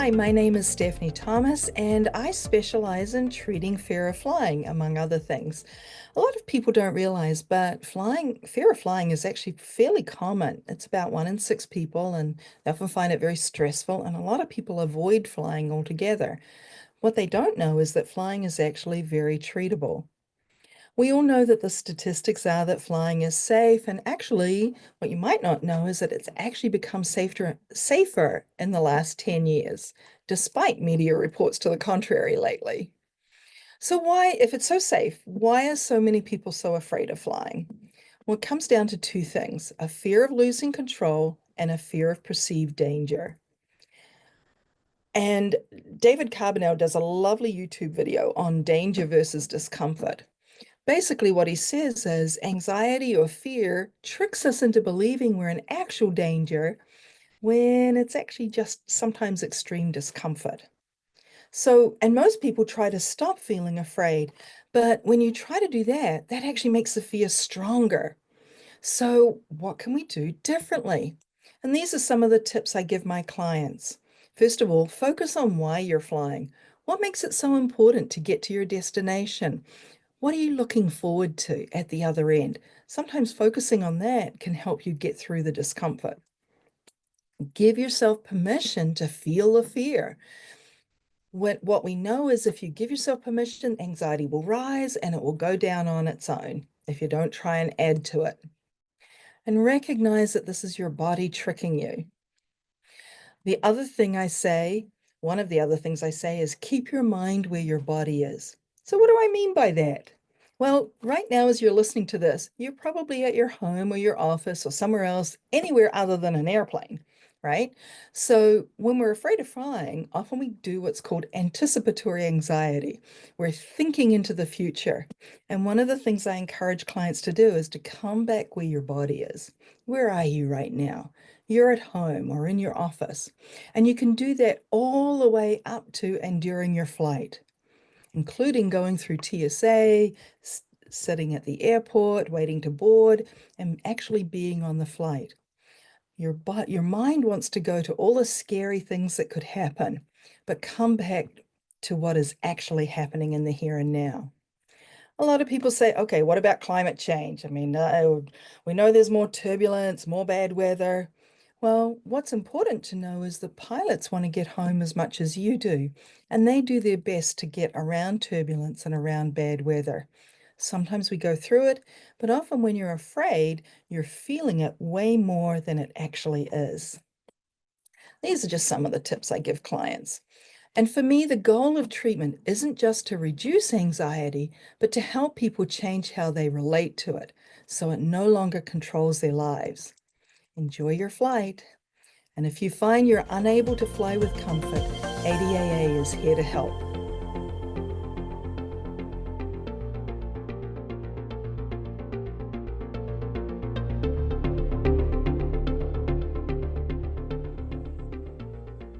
Hi, my name is Stephnie Thomas, and I specialize in treating fear of flying, among other things. A lot of people don't realize, but fear of flying is actually fairly common. It's about 1 in 6 people, and they often find it very stressful, and a lot of people avoid flying altogether. What they don't know is that flying is actually very treatable. We all know that the statistics are that flying is safe, and actually, what you might not know is that it's actually become safer in the last 10 years, despite media reports to the contrary lately. So if it's so safe, why are so many people so afraid of flying? Well, it comes down to two things: a fear of losing control and a fear of perceived danger. And David Carbonell does a lovely YouTube video on danger versus discomfort. Basically, what he says is anxiety or fear tricks us into believing we're in actual danger when it's actually just sometimes extreme discomfort. And most people try to stop feeling afraid, but when you try to do that, that actually makes the fear stronger. So, what can we do differently? And these are some of the tips I give my clients. First of all, focus on why you're flying. What makes it so important to get to your destination? What are you looking forward to at the other end? Sometimes focusing on that can help you get through the discomfort. Give yourself permission to feel the fear. What we know is if you give yourself permission, anxiety will rise and it will go down on its own if you don't try and add to it. And recognize that this is your body tricking you. The other thing I say, one of the other things I say is keep your mind where your body is. So what do I mean by that? Well, right now, as you're listening to this, you're probably at your home or your office or somewhere else, anywhere other than an airplane, right? So when we're afraid of flying, often we do what's called anticipatory anxiety. We're thinking into the future. And one of the things I encourage clients to do is to come back where your body is. Where are you right now? You're at home or in your office. And you can do that all the way up to and during your flight, including going through TSA, sitting at the airport, waiting to board, and actually being on the flight. Your mind wants to go to all the scary things that could happen, but come back to what is actually happening in the here and now. A lot of people say, okay, what about climate change? I mean, we know there's more turbulence, more bad weather. Well, what's important to know is the pilots want to get home as much as you do, and they do their best to get around turbulence and around bad weather. Sometimes we go through it, but often when you're afraid, you're feeling it way more than it actually is. These are just some of the tips I give clients. And for me, the goal of treatment isn't just to reduce anxiety, but to help people change how they relate to it so it no longer controls their lives. Enjoy your flight. And if you find you're unable to fly with comfort, ADAA is here to help.